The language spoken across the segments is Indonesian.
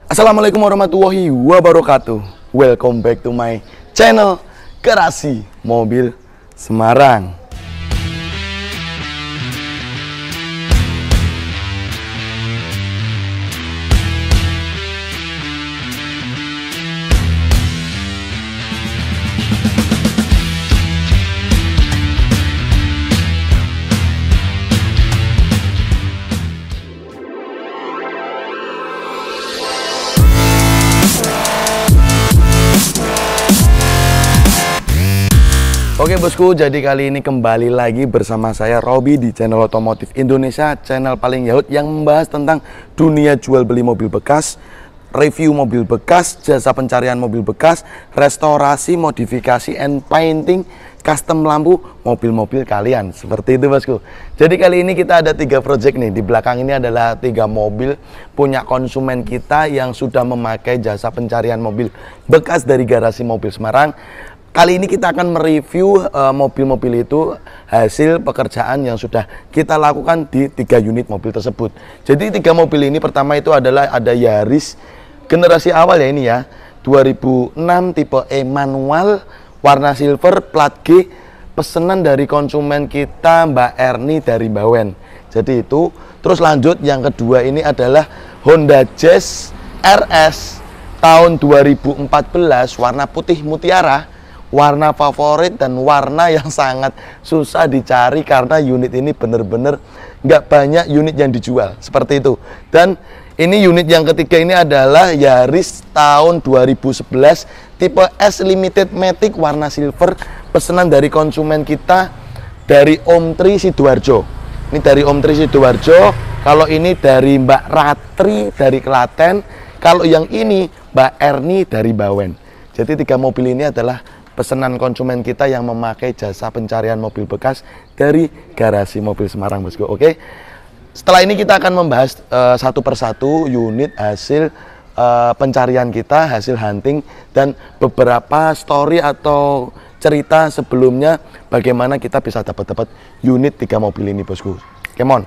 Assalamualaikum warahmatullahi wabarakatuh. Welcome back to my channel Garasi Mobil Semarang. Oke bosku, jadi kali ini kembali lagi bersama saya Robi di channel Otomotif Indonesia, channel paling yahut yang membahas tentang dunia jual beli mobil bekas, review mobil bekas, jasa pencarian mobil bekas, restorasi, modifikasi, and painting, custom lampu mobil-mobil kalian. Seperti itu bosku. Jadi kali ini kita ada 3 project nih. Di belakang ini adalah 3 mobil punya konsumen kita yang sudah memakai jasa pencarian mobil bekas dari Garasi Mobil Semarang. Kali ini kita akan mereview mobil-mobil itu, hasil pekerjaan yang sudah kita lakukan di 3 unit mobil tersebut. Jadi 3 mobil ini pertama itu adalah ada Yaris generasi awal ya, ini ya 2006 tipe E manual warna silver plat G, pesanan dari konsumen kita Mbak Erni dari Bawen. Jadi itu. Terus lanjut yang kedua ini adalah Honda Jazz RS tahun 2014 warna putih mutiara, warna favorit dan warna yang sangat susah dicari karena unit ini bener-bener nggak banyak unit yang dijual seperti itu. Dan ini unit yang ketiga ini adalah Yaris tahun 2011 tipe S Limited Matic warna silver, pesanan dari konsumen kita dari Om Tri Sidoarjo. Ini dari Om Tri Sidoarjo. Kalau ini dari Mbak Ratri dari Klaten. Kalau yang ini Mbak Erni dari Bawen. Jadi 3 mobil ini adalah pesanan konsumen kita yang memakai jasa pencarian mobil bekas dari Garasi Mobil Semarang bosku. Oke. Setelah ini kita akan membahas satu persatu unit hasil pencarian kita, hasil hunting, dan beberapa story atau cerita sebelumnya bagaimana kita bisa dapat unit 3 mobil ini bosku. Come on.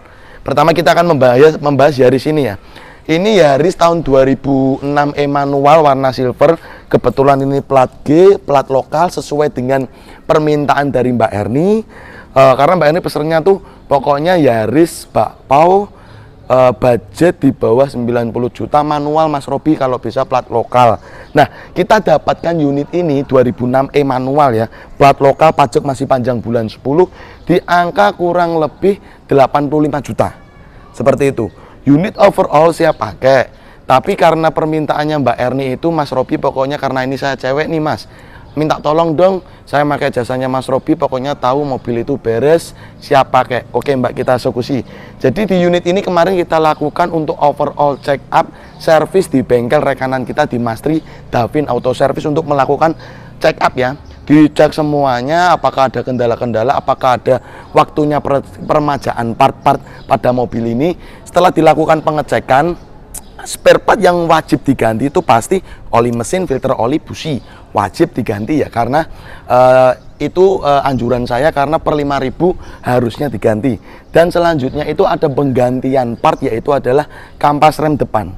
Pertama kita akan membahas Yaris ini ya. Ini Yaris tahun 2006 E manual warna silver. Kebetulan ini plat G, plat lokal sesuai dengan permintaan dari Mbak Erni. Karena Mbak Erni pesannya tuh pokoknya Yaris bakpao, budget di bawah 90 juta manual Mas Robi kalau bisa plat lokal. Nah, kita dapatkan unit ini 2006 E manual ya, plat lokal, pajak masih panjang bulan 10, di angka kurang lebih 85 juta. Seperti itu. Unit overall siap pakai. Tapi karena permintaannya Mbak Erni itu, Mas Robi pokoknya karena ini saya cewek nih Mas, minta tolong dong saya pakai jasanya Mas Robi, pokoknya tahu mobil itu beres, siap pakai. Oke Mbak, kita eksekusi. Jadi di unit ini kemarin kita lakukan untuk overall check up, service di bengkel rekanan kita di Mastri Davin Auto Service untuk melakukan check up ya. Dicek semuanya, apakah ada kendala-kendala, apakah ada waktunya peremajaan part-part pada mobil ini. Setelah dilakukan pengecekan, spare part yang wajib diganti itu pasti oli mesin, filter oli, busi wajib diganti ya, karena itu anjuran saya karena per 5.000 harusnya diganti. Dan selanjutnya itu ada penggantian part, yaitu adalah kampas rem depan.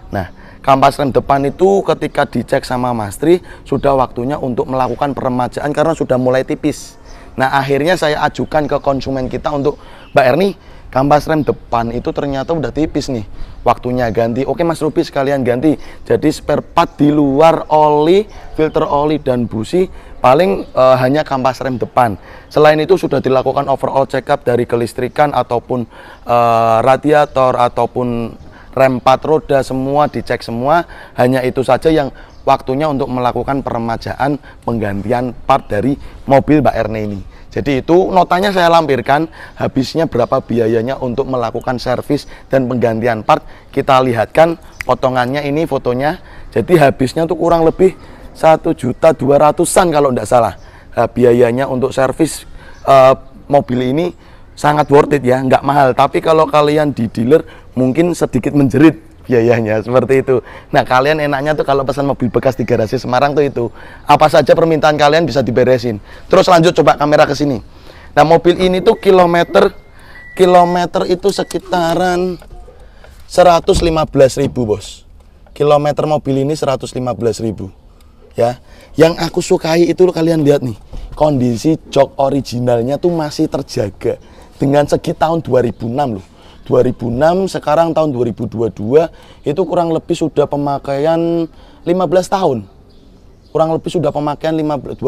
Nah, kampas rem depan itu ketika dicek sama Mastri sudah waktunya untuk melakukan peremajaan karena sudah mulai tipis. Nah, akhirnya saya ajukan ke konsumen kita untuk, Mbak Erni, kampas rem depan itu ternyata udah tipis nih, waktunya ganti. Oke Mas Robi, sekalian ganti. Jadi spare part di luar oli, filter oli dan busi, paling hanya kampas rem depan. Selain itu sudah dilakukan overall check up dari kelistrikan ataupun radiator ataupun rem 4 roda, semua dicek semua. Hanya itu saja yang waktunya untuk melakukan peremajaan penggantian part dari mobil Mbak Erni ini. Jadi itu notanya saya lampirkan, habisnya berapa biayanya untuk melakukan servis dan penggantian part. Kita lihatkan potongannya ini fotonya. Jadi habisnya tuh kurang lebih 1.200.000-an kalau tidak salah. Biayanya untuk servis mobil ini sangat worth it ya, nggak mahal. Tapi kalau kalian di dealer mungkin sedikit menjerit biayanya, seperti itu. Nah, kalian enaknya tuh kalau pesan mobil bekas di Garasi Semarang tuh itu, apa saja permintaan kalian bisa diberesin. Terus lanjut, coba kamera ke sini. Nah, mobil ini tuh kilometer itu sekitaran 115.000 bos. Kilometer mobil ini 115.000. Ya, yang aku sukai itu kalian lihat nih, kondisi jok originalnya tuh masih terjaga dengan segi tahun 2006 loh. 2006 sekarang tahun 2022 itu kurang lebih sudah pemakaian 15 tahun. Kurang lebih sudah pemakaian 2006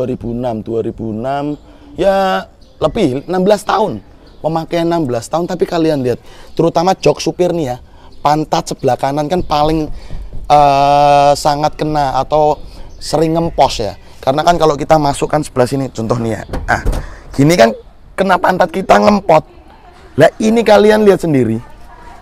ya lebih 16 tahun. Pemakaian 16 tahun, tapi kalian lihat terutama jok supir nih ya. Pantat sebelah kanan kan paling sangat kena atau sering ngempos ya, karena kan kalau kita masukkan sebelah sini contoh nih ya, gini kan kena pantat kita ngempot. Lah ini kalian lihat sendiri,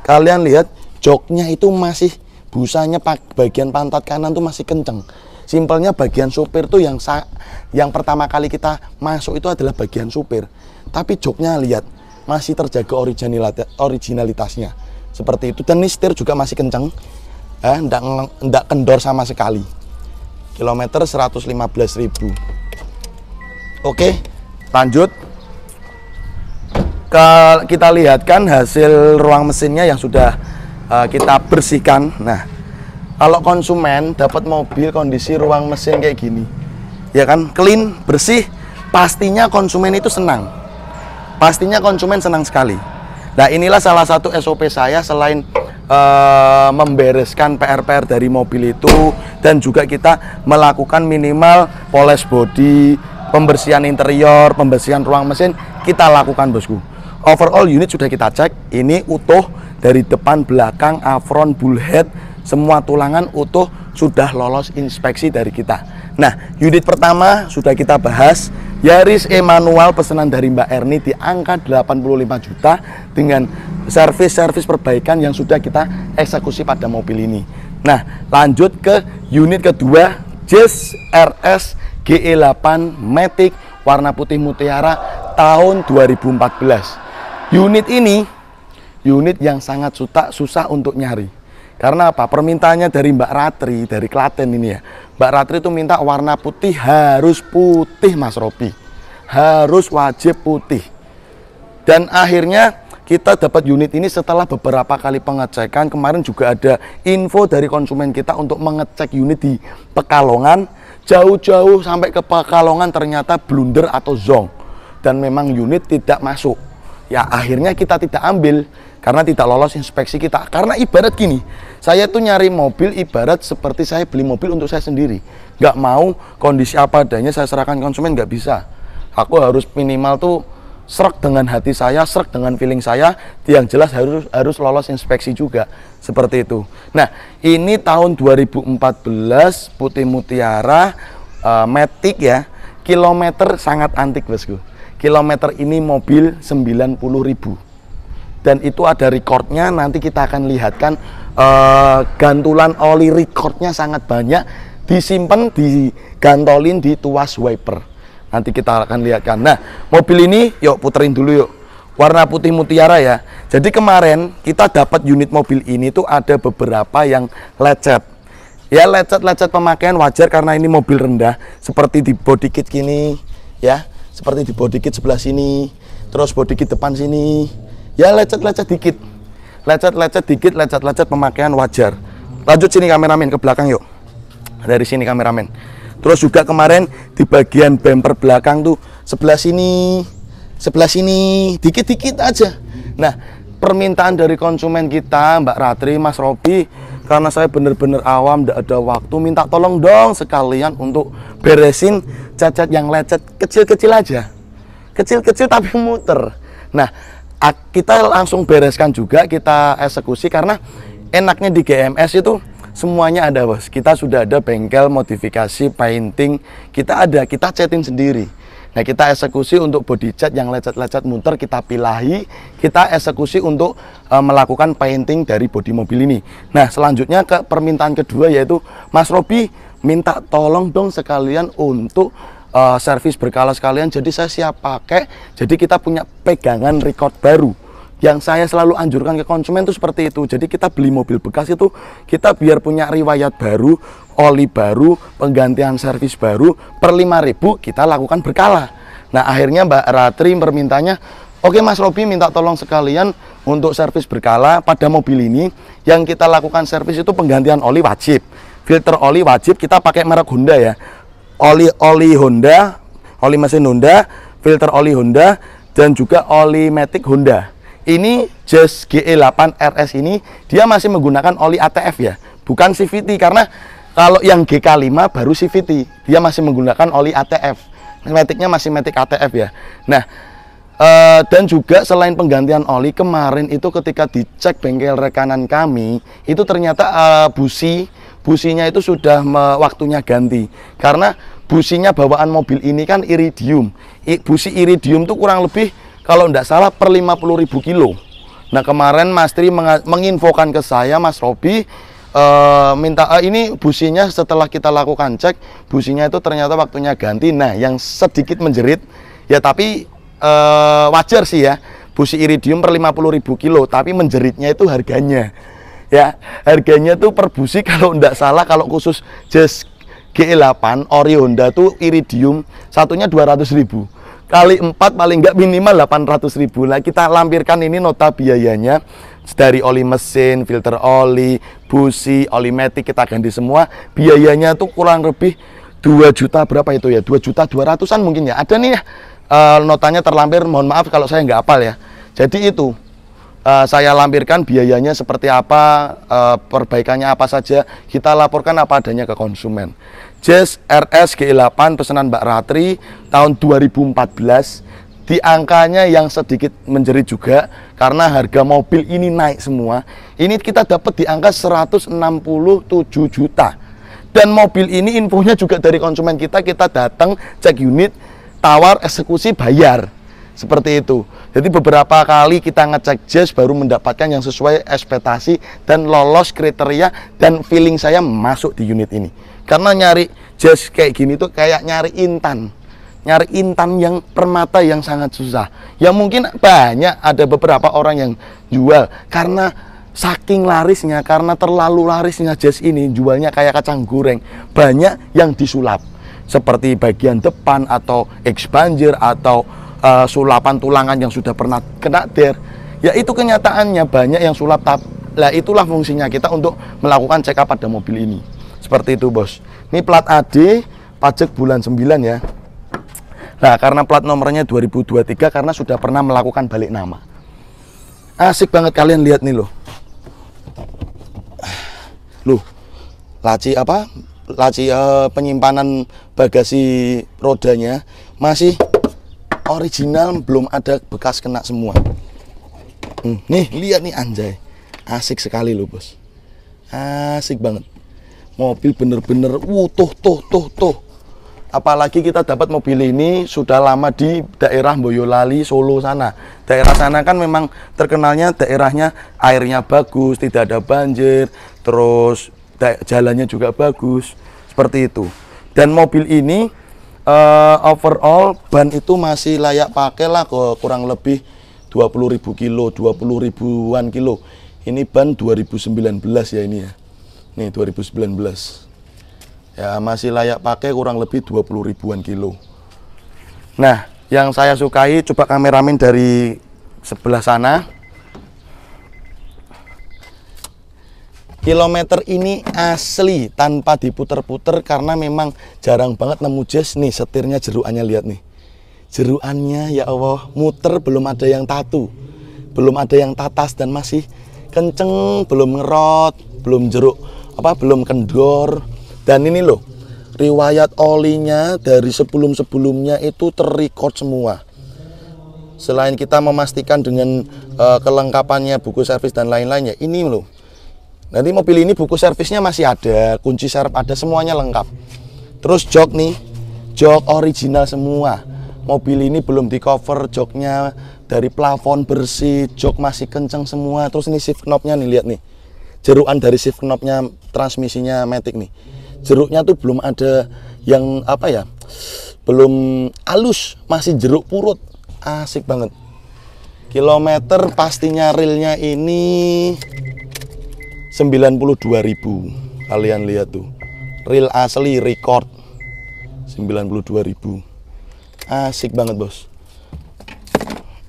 kalian lihat joknya itu masih busanya bagian pantat kanan tuh masih kenceng. Simpelnya bagian supir tuh yang pertama kali kita masuk itu adalah bagian supir, tapi joknya lihat masih terjaga originalitasnya seperti itu, dan ini setir juga masih kenceng, ndak kendor sama sekali. Kilometer 115.000. Oke, lanjut. Kita lihatkan hasil ruang mesinnya yang sudah kita bersihkan. Nah, kalau konsumen dapat mobil kondisi ruang mesin kayak gini, ya kan, clean, bersih, pastinya konsumen itu senang. Pastinya konsumen senang sekali. Nah, inilah salah satu SOP saya selain membereskan PR-PR dari mobil itu, dan juga kita melakukan minimal poles body, pembersihan interior, pembersihan ruang mesin kita lakukan bosku. Overall unit sudah kita cek, ini utuh dari depan belakang, apron, bullhead, semua tulangan utuh, sudah lolos inspeksi dari kita. Nah, unit pertama sudah kita bahas, Yaris E manual pesanan dari Mbak Erni di angka 85 juta dengan servis perbaikan yang sudah kita eksekusi pada mobil ini. Nah, lanjut ke unit kedua, Jazz RS GE8 Matic warna putih mutiara tahun 2014. Unit ini unit yang sangat susah untuk nyari. Karena apa? Permintaannya dari Mbak Ratri dari Klaten ini ya. Mbak Ratri itu minta warna putih, harus putih Mas Robi. Harus wajib putih. Dan akhirnya kita dapat unit ini setelah beberapa kali pengecekan. Kemarin juga ada info dari konsumen kita untuk mengecek unit di Pekalongan. Jauh-jauh sampai ke Pekalongan ternyata blunder atau zonk. Dan memang unit tidak masuk. Ya akhirnya kita tidak ambil karena tidak lolos inspeksi kita. Karena ibarat gini, saya tuh nyari mobil ibarat seperti saya beli mobil untuk saya sendiri. Nggak mau kondisi apa adanya saya serahkan konsumen, nggak bisa. Aku harus minimal tuh srek dengan hati saya, srek dengan feeling saya, yang jelas harus lolos inspeksi juga, seperti itu. Nah, ini tahun 2014 putih mutiara, Matic ya, kilometer sangat antik bosku. Kilometer ini mobil 90.000, dan itu ada recordnya. Nanti kita akan lihatkan gantulan oli recordnya sangat banyak, disimpan, digantolin di tuas wiper. Nanti kita akan lihatkan. Nah, mobil ini yuk puterin dulu yuk. Warna putih mutiara ya. Jadi kemarin kita dapat unit mobil ini tuh ada beberapa yang lecet. Ya lecet-lecet pemakaian wajar karena ini mobil rendah. Seperti di body kit gini ya. Seperti di body kit sebelah sini. Terus body kit depan sini. Ya lecet-lecet dikit. Lecet-lecet dikit, lecet-lecet pemakaian wajar. Lanjut sini kameramen ke belakang yuk. Dari sini kameramen. Terus juga kemarin di bagian bumper belakang tuh sebelah sini, dikit-dikit aja. Nah, permintaan dari konsumen kita, Mbak Ratri, Mas Robi, karena saya bener-bener awam, tidak ada waktu, minta tolong dong sekalian untuk beresin cacat yang lecet kecil-kecil aja, kecil-kecil tapi muter. Nah, kita langsung bereskan juga, kita eksekusi karena enaknya di GMS itu semuanya ada bos. Kita sudah ada bengkel modifikasi painting, kita cetin sendiri. Nah, kita eksekusi untuk body cat yang lecet-lecet muter, kita pilahi, kita eksekusi untuk melakukan painting dari bodi mobil ini. Nah, selanjutnya ke permintaan kedua yaitu Mas Robi minta tolong dong sekalian untuk servis berkala sekalian. Jadi saya siap pakai. Jadi kita punya pegangan record baru. Yang saya selalu anjurkan ke konsumen itu seperti itu. Jadi kita beli mobil bekas itu kita biar punya riwayat baru, oli baru, penggantian servis baru, per 5.000 kita lakukan berkala. Nah akhirnya Mbak Ratri permintanya, Oke Mas Robi, minta tolong sekalian untuk servis berkala pada mobil ini. Yang kita lakukan servis itu penggantian oli wajib, filter oli wajib, kita pakai merek Honda ya, oli Honda, oli mesin Honda, filter oli Honda, dan juga oli matic Honda. Ini Jazz GE8 RS ini dia masih menggunakan oli ATF ya, bukan CVT, karena kalau yang GK5 baru CVT, dia masih menggunakan oli ATF, maticnya masih matic ATF ya. Nah, dan juga selain penggantian oli, kemarin itu ketika dicek bengkel rekanan kami, itu ternyata businya itu sudah waktunya ganti. Karena businya bawaan mobil ini kan iridium. Busi iridium itu kurang lebih kalau tidak salah per 50.000 kilo. Nah kemarin Mas Tri menginfokan ke saya, Mas Robi, minta ini businya setelah kita lakukan cek, businya itu ternyata waktunya ganti. Nah yang sedikit menjerit ya, tapi wajar sih ya, busi iridium per 50.000 kilo, tapi menjeritnya itu harganya ya, harganya tuh per busi kalau enggak salah, kalau khusus Jazz GE8 ori Honda tuh iridium satunya 200.000 kali 4 paling enggak minimal 800.000. Lah kita lampirkan ini nota biayanya dari oli mesin, filter oli, busi, oli matic kita ganti semua, biayanya tuh kurang lebih 2 juta berapa itu ya, 2.200.000-an mungkin ya, ada nih ya. Notanya terlampir, mohon maaf kalau saya nggak hafal ya. Jadi itu saya lampirkan biayanya seperti apa, perbaikannya apa saja, kita laporkan apa adanya ke konsumen. Jazz RS GE8 pesanan Mbak Ratri tahun 2014, di angkanya yang sedikit menjerit juga karena harga mobil ini naik semua. Ini kita dapat di angka 167 juta. Dan mobil ini infonya juga dari konsumen kita datang cek unit, tawar, eksekusi, bayar, seperti itu. Jadi beberapa kali kita ngecek Jazz baru mendapatkan yang sesuai ekspektasi dan lolos kriteria, dan feeling saya masuk di unit ini. Karena nyari Jazz kayak gini tuh kayak nyari intan yang permata yang sangat susah. Ya mungkin banyak ada beberapa orang yang jual karena saking larisnya, karena terlalu larisnya Jazz ini, jualnya kayak kacang goreng, banyak yang disulap. Seperti bagian depan atau expander atau sulapan tulangan yang sudah pernah kena der. Ya itu kenyataannya banyak yang sulap. Lah itulah fungsinya kita untuk melakukan check up pada mobil ini. Seperti itu bos. Ini plat AD, pajak bulan 9 ya. Nah karena plat nomornya 2023 karena sudah pernah melakukan balik nama. Asik banget, kalian lihat nih loh. Loh, laci apa? Laci penyimpanan bagasi rodanya masih original, belum ada bekas kena semua. Nih lihat nih, anjay, asik sekali loh bos, asik banget. Mobil bener-bener tuh. Apalagi kita dapat mobil ini sudah lama di daerah Boyolali, Solo sana. Daerah sana kan memang terkenalnya daerahnya airnya bagus, tidak ada banjir, terus jalannya juga bagus, seperti itu. Dan mobil ini overall ban itu masih layak pakai lah, kurang lebih 20.000 kilo, 20 ribuan kilo. Ini ban 2019 ya ini ya. Nih 2019. Ya masih layak pakai, kurang lebih 20 ribuan kilo. Nah, yang saya sukai, coba kameramen dari sebelah sana. Kilometer ini asli tanpa diputer-puter karena memang jarang banget nemu Jazz. Nih setirnya, jeruannya lihat nih, jeruannya ya Allah, muter belum ada yang tatu, belum ada yang tatas, dan masih kenceng, belum ngerot, belum jeruk apa, belum kendor. Dan ini loh, riwayat olinya dari sebelum-sebelumnya itu terrecord semua. Selain kita memastikan dengan kelengkapannya, buku servis dan lain-lainnya, ini loh. Nanti mobil ini buku servisnya masih ada, kunci serep ada, semuanya lengkap. Terus jok nih, jok original semua. Mobil ini belum di cover joknya, dari plafon bersih, jok masih kenceng semua. Terus ini shift knobnya nih, lihat nih, jeruan dari shift knobnya transmisinya matic nih. Jeruknya tuh belum ada yang apa ya, belum halus, masih jeruk purut, asik banget. Kilometer pastinya realnya ini 92.000, kalian lihat tuh, real asli record 92.000, asik banget bos.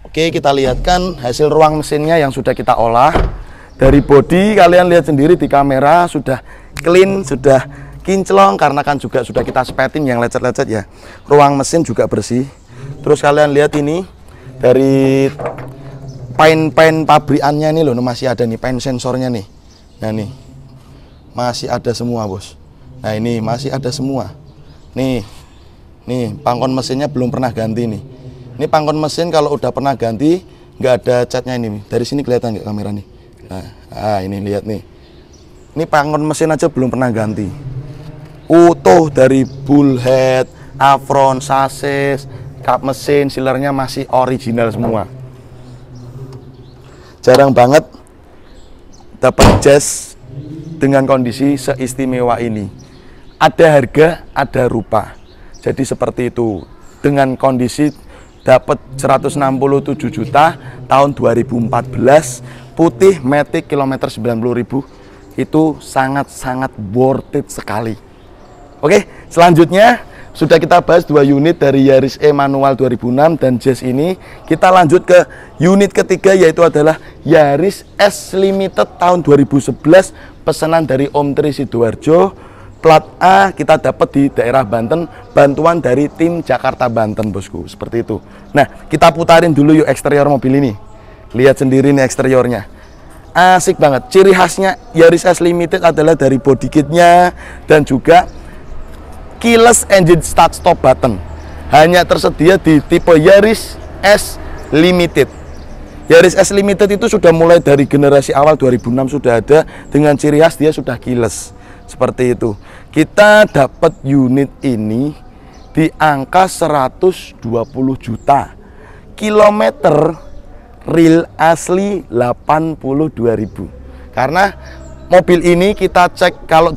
Oke, kita lihatkan hasil ruang mesinnya yang sudah kita olah. Dari bodi kalian lihat sendiri di kamera sudah clean, sudah kinclong karena kan juga sudah kita spetin yang lecet-lecet ya. Ruang mesin juga bersih. Terus kalian lihat ini dari pain pabrikannya nih loh, masih ada nih pain sensornya nih. Nah nih masih ada semua bos. Nah ini masih ada semua. Nih pangkon mesinnya belum pernah ganti nih. Ini pangkon mesin kalau udah pernah ganti nggak ada catnya ini. Dari sini kelihatan nggak kamera nih? Nah ini lihat nih. Ini pangkon mesin aja belum pernah ganti. Utuh dari bullhead, apron, sasis, kap mesin, sealernya masih original semua. Jarang banget dapat jazz dengan kondisi seistimewa ini. Ada harga, ada rupa. Jadi seperti itu. Dengan kondisi dapat 167 juta tahun 2014, putih matic kilometer 90.000, itu sangat-sangat worth it sekali. Oke, selanjutnya sudah kita bahas 2 unit dari Yaris E manual 2006 dan Jazz ini. Kita lanjut ke unit ketiga, yaitu adalah Yaris S Limited tahun 2011, pesanan dari Om Tri Sidoarjo. Plat A kita dapat di daerah Banten, bantuan dari tim Jakarta Banten bosku, seperti itu. Nah, kita putarin dulu yuk eksterior mobil ini. Lihat sendiri nih eksteriornya. Asik banget. Ciri khasnya Yaris S Limited adalah dari body kitnya dan juga keyless engine start stop button. Hanya tersedia di tipe Yaris S Limited. Yaris S Limited itu sudah mulai dari generasi awal 2006 sudah ada, dengan ciri khas dia sudah keyless. Seperti itu. Kita dapat unit ini di angka 120 juta. Kilometer real asli 82.000. Karena mobil ini kita cek kalau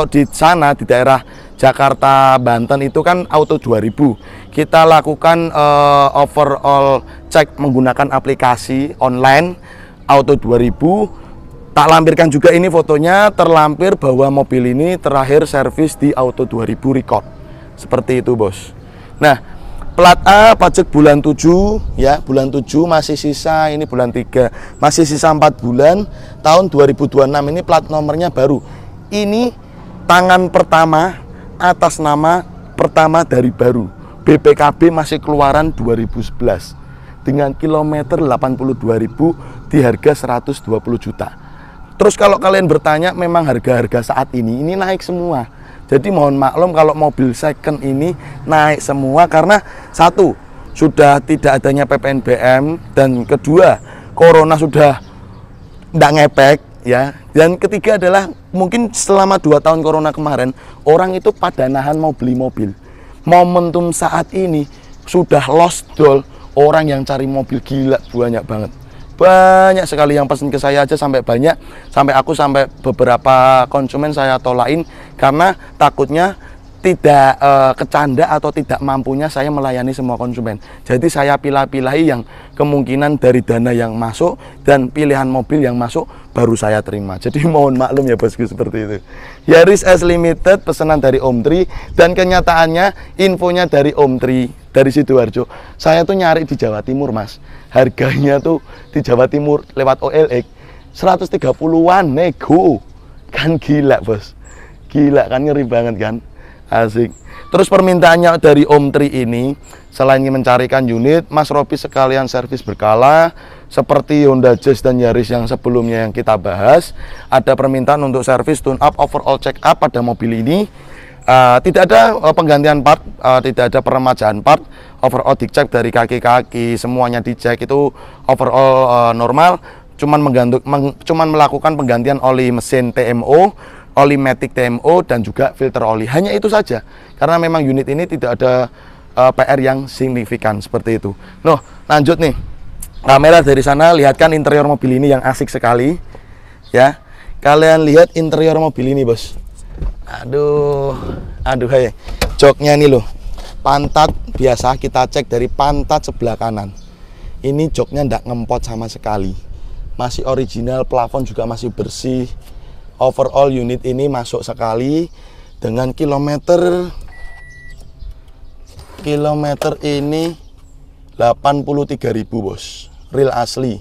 di sana di daerah Jakarta Banten itu kan auto 2000. Kita lakukan overall cek menggunakan aplikasi online auto 2000. Tak lampirkan juga ini fotonya, terlampir bahwa mobil ini terakhir servis di Auto 2000 Record. Seperti itu bos. Nah, plat A pajak bulan 7 ya, bulan 7 masih sisa, ini bulan 3 masih sisa 4 bulan. Tahun 2026 ini plat nomornya baru. Ini tangan pertama atas nama pertama dari baru. BPKB masih keluaran 2011 dengan kilometer 82.000 di harga 120 juta. Terus kalau kalian bertanya, memang harga-harga saat ini naik semua. Jadi mohon maklum kalau mobil second ini naik semua karena satu, sudah tidak adanya PPNBM, dan kedua, corona sudah tidak ngepek ya. Dan ketiga adalah mungkin selama 2 tahun corona kemarin, orang itu pada nahan mau beli mobil. Momentum saat ini sudah lost doll, orang yang cari mobil gila banyak banget. Banyak sekali yang pesen ke saya aja, sampai banyak, sampai beberapa konsumen saya tolain karena takutnya tidak kecanda atau tidak mampunya saya melayani semua konsumen. Jadi saya pilih-pilih yang kemungkinan dari dana yang masuk dan pilihan mobil yang masuk baru saya terima. Jadi mohon maklum ya bosku, seperti itu. Yaris S Limited pesanan dari Om Tri, dan kenyataannya infonya dari Om Tri dari Sidoarjo. Saya tuh nyari di Jawa Timur mas, harganya tuh di Jawa Timur lewat OLX 130-an nego. Kan gila bos, gila kan, ngeri banget kan. Asik. Terus permintaannya dari Om Tri ini, selain mencarikan unit, Mas Robi sekalian servis berkala seperti Honda Jazz dan Yaris yang sebelumnya yang kita bahas. Ada permintaan untuk servis tune up, overall check up pada mobil ini. Tidak ada penggantian part, tidak ada peremajaan part. Overall dicek dari kaki-kaki, semuanya dicek, itu overall normal. Cuman melakukan penggantian oli mesin TMO, oli matic TMO, dan juga filter oli. Hanya itu saja, karena memang unit ini tidak ada PR yang signifikan seperti itu. Nah, lanjut nih, kamera dari sana, lihatkan interior mobil ini yang asik sekali ya. Kalian lihat interior mobil ini bos. Aduh hai, joknya nih loh, pantat biasa kita cek dari pantat sebelah kanan. Ini joknya ndak ngempot sama sekali, masih original, plafon juga masih bersih. Overall unit ini masuk sekali dengan kilometer ini 82.000 83.000 bos, real asli.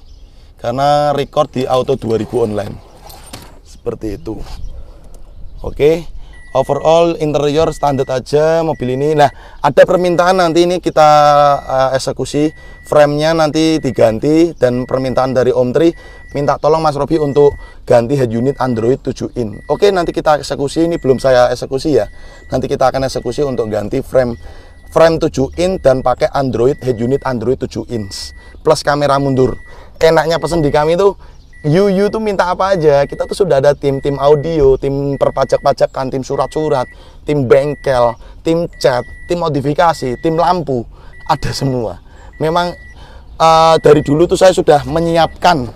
Karena record di Auto 2000 online. Seperti itu. Oke. Overall interior standar aja mobil ini. Nah, ada permintaan nanti ini kita eksekusi, frame-nya nanti diganti, dan permintaan dari Om Tri minta tolong Mas Robi untuk ganti head unit Android 7 in. Oke, nanti kita eksekusi, ini belum saya eksekusi ya. Nanti kita akan eksekusi untuk ganti frame 7 in dan pakai Android head unit Android 7 inch plus kamera mundur. Enaknya pesen di kami tuh Yuyu tuh minta apa aja, kita tuh sudah ada tim audio, tim perpajak-pajakan, tim surat-surat, tim bengkel, tim cat, tim modifikasi, tim lampu, ada semua. Memang dari dulu tuh saya sudah menyiapkan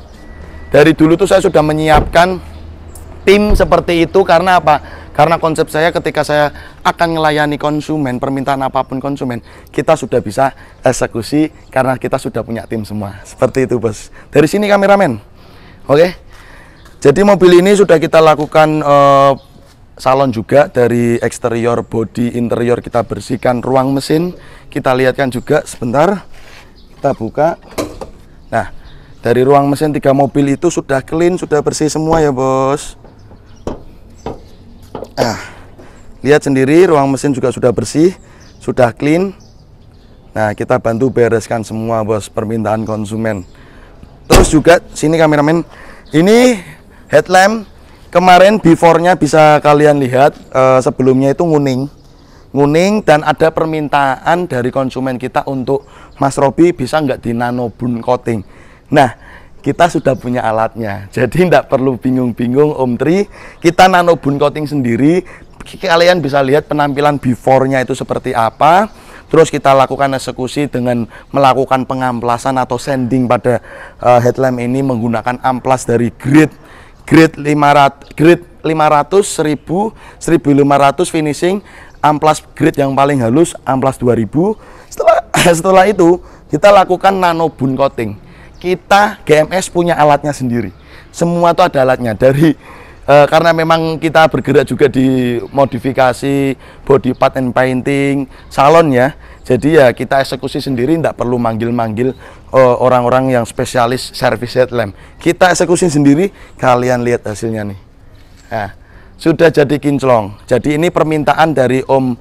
tim seperti itu. Karena apa? Karena konsep saya ketika saya akan melayani konsumen, permintaan apapun konsumen, kita sudah bisa eksekusi karena kita sudah punya tim semua. Seperti itu bos. Dari sini kameramen. Oke, jadi mobil ini sudah kita lakukan salon juga, dari eksterior, body, interior kita bersihkan, ruang mesin kita lihatkan juga sebentar, kita buka. Nah, dari ruang mesin 3 mobil itu sudah clean, sudah bersih semua ya bos. Nah, lihat sendiri ruang mesin juga sudah bersih, sudah clean. Nah, kita bantu bereskan semua bos, permintaan konsumen. Terus juga sini kameramen, ini headlamp kemarin before-nya bisa kalian lihat, sebelumnya itu nguning dan ada permintaan dari konsumen kita untuk Mas Robi bisa nggak di nano bun coating. Nah, kita sudah punya alatnya, jadi nggak perlu bingung-bingung Om Tri, kita nano bun coating sendiri. Kalian bisa lihat penampilan before-nya itu seperti apa. Terus kita lakukan eksekusi dengan melakukan pengamplasan atau sanding pada headlamp ini menggunakan amplas dari grade 500, 1000, 1500 finishing, amplas grade yang paling halus, amplas 2000. Setelah itu kita lakukan nano bun coating. Kita GMS punya alatnya sendiri. Semua itu ada alatnya dari karena memang kita bergerak juga di modifikasi, body part and painting, salon ya. Jadi ya kita eksekusi sendiri, tidak perlu manggil-manggil orang-orang yang spesialis servis headlamp. Kita eksekusi sendiri, kalian lihat hasilnya nih. Nah, sudah jadi kinclong. Jadi ini permintaan dari Om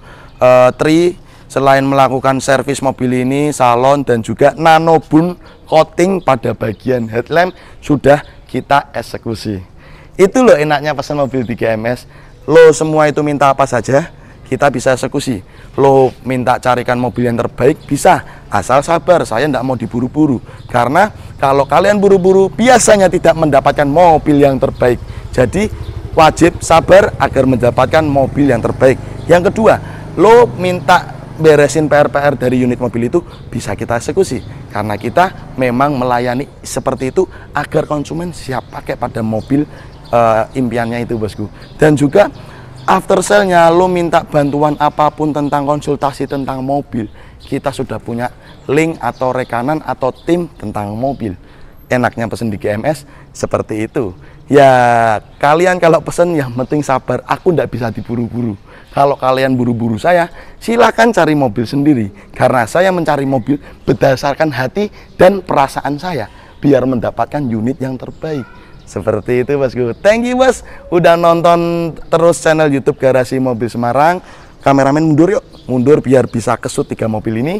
Tri, selain melakukan servis mobil ini, salon dan juga nano bun coating pada bagian headlamp sudah kita eksekusi. Itu loh enaknya pesan mobil di GMS. Lo semua itu minta apa saja, kita bisa eksekusi. Lo minta carikan mobil yang terbaik, bisa. Asal sabar, saya tidak mau diburu-buru. Karena kalau kalian buru-buru, biasanya tidak mendapatkan mobil yang terbaik. Jadi wajib sabar agar mendapatkan mobil yang terbaik. Yang kedua, lo minta beresin PR-PR dari unit mobil itu, bisa kita eksekusi. Karena kita memang melayani seperti itu agar konsumen siap pakai pada mobil impiannya itu bosku. Dan juga after sale-nya lo minta bantuan apapun tentang konsultasi tentang mobil, kita sudah punya link atau rekanan atau tim tentang mobil. Enaknya pesen di GMS seperti itu ya. Kalian kalau pesen yang penting sabar, aku ndak bisa diburu-buru. Kalau kalian buru-buru saya, silakan cari mobil sendiri, karena saya mencari mobil berdasarkan hati dan perasaan saya biar mendapatkan unit yang terbaik. Seperti itu bosku. Thank you bos udah nonton terus channel YouTube Garasi Mobil Semarang. Kameramen mundur yuk, mundur biar bisa kesut 3 mobil ini.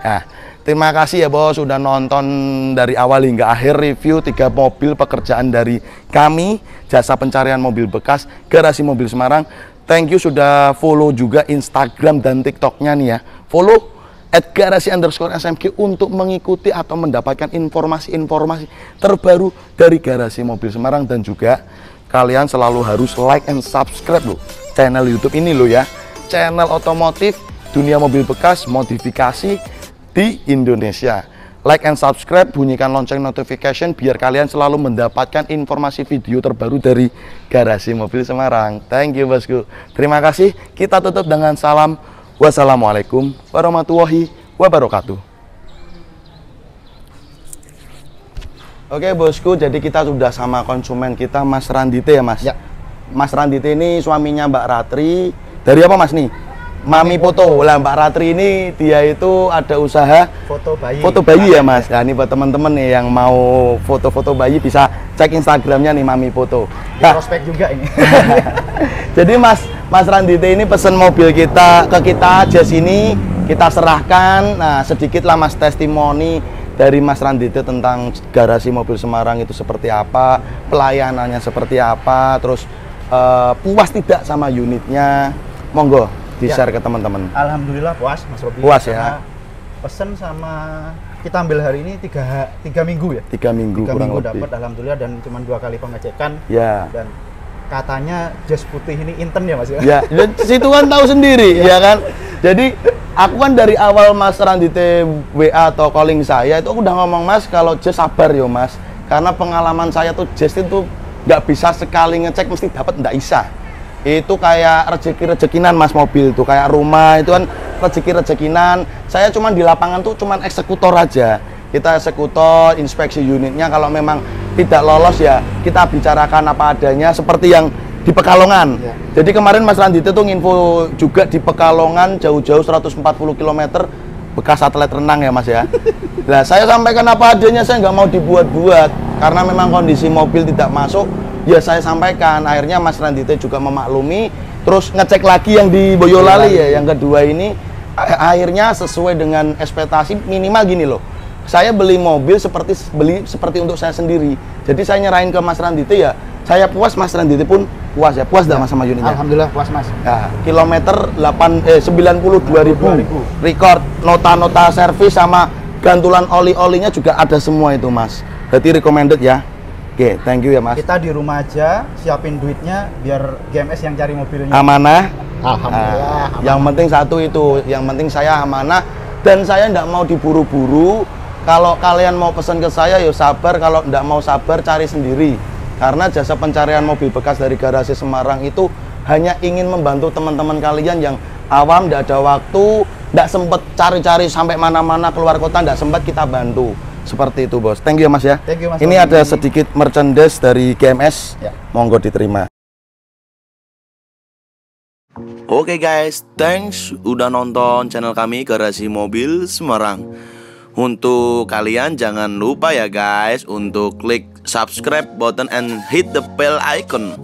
Nah, terima kasih ya bos udah nonton dari awal hingga akhir review 3 mobil pekerjaan dari kami, jasa pencarian mobil bekas Garasi Mobil Semarang. Thank you sudah follow juga Instagram dan TikToknya nih ya. Follow @garasi_smg untuk mengikuti atau mendapatkan informasi-informasi terbaru dari Garasi Mobil Semarang. Dan juga kalian selalu harus like and subscribe loh channel YouTube ini loh ya. Channel otomotif dunia mobil bekas modifikasi di Indonesia. Like and subscribe, bunyikan lonceng notification biar kalian selalu mendapatkan informasi video terbaru dari Garasi Mobil Semarang. Thank you bosku. Terima kasih. Kita tutup dengan salam. Wassalamualaikum warahmatullahi wabarakatuh. Oke bosku, jadi kita sudah sama konsumen kita Mas Randite ya mas? Ya. Mas Randite ini suaminya Mbak Ratri. Dari apa mas nih? Mami Foto. Lah Mbak Ratri ini dia itu ada usaha foto bayi. Foto bayi ya Mas. Nah ini buat teman-teman nih yang mau foto-foto bayi bisa cek Instagramnya nih Mami Foto. Nah, prospek juga ini. Jadi Mas Randite ini pesen mobil kita ke kita aja sini, kita serahkan. Nah sedikitlah Mas testimoni dari Mas Randite tentang garasi mobil Semarang itu seperti apa, pelayanannya seperti apa, terus puas tidak sama unitnya. Monggo di-share ke teman-teman. Alhamdulillah puas Mas Robi. Puas ya. Pesen sama kita ambil hari ini 3 minggu ya. 3 minggu 3 kurang minggu lebih. dapat alhamdulillah, dan cuma 2 kali pengecekan. Ya. Dan katanya jas putih ini inten ya Mas ya. Ya, situ kan tahu sendiri ya kan. Jadi aku kan dari awal Mas Randite WA atau calling saya itu aku udah ngomong Mas kalau jas sabar yo Mas. Karena pengalaman saya tuh jas itu nggak bisa sekali ngecek mesti dapat, nggak bisa. Itu kayak rezeki-rezekinan Mas, mobil itu kayak rumah itu kan rezeki-rezekinan. Saya cuman di lapangan tuh cuman eksekutor aja. Kita eksekutor, inspeksi unitnya, kalau memang tidak lolos ya kita bicarakan apa adanya seperti yang di Pekalongan. Ya. Jadi kemarin Mas Randite tuh nginfo juga di Pekalongan jauh-jauh 140 km bekas atlet renang ya Mas ya. Nah saya sampaikan apa adanya, saya nggak mau dibuat-buat karena memang kondisi mobil tidak masuk. Ya saya sampaikan, akhirnya Mas Randite juga memaklumi, terus ngecek lagi yang di Boyolali ya, yang kedua ini akhirnya sesuai dengan ekspektasi. Minimal gini loh, saya beli mobil seperti untuk saya sendiri, jadi saya nyerahin ke Mas Randite ya, saya puas, Mas Randite pun puas ya. Puas dah Mas sama unitnya? Alhamdulillah puas Mas. Ya, kilometer 92.000 record, nota-nota servis sama gantulan oli-olinya juga ada semua itu Mas, berarti recommended ya. Oke, thank you ya Mas. Kita di rumah aja, siapin duitnya biar GMS yang cari mobilnya. Amanah. Alhamdulillah. Yang penting satu itu, yang penting saya amanah dan saya tidak mau diburu-buru. Kalau kalian mau pesan ke saya, ya sabar. Kalau tidak mau sabar, cari sendiri. Karena jasa pencarian mobil bekas dari garasi Semarang itu hanya ingin membantu teman-teman kalian yang awam, tidak ada waktu, tidak sempat cari-cari sampai mana-mana keluar kota, tidak sempat, kita bantu. Seperti itu Bos. Thank you Mas ya. Thank you, Mas. Ini ada sedikit merchandise dari GMS. Ya. Monggo diterima. Oke guys, thanks udah nonton channel kami Garasi Mobil Semarang. Untuk kalian jangan lupa ya guys untuk klik subscribe button and hit the bell icon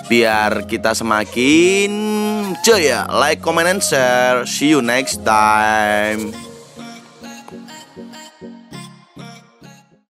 biar kita semakin jaya. Like, comment, and share. See you next time.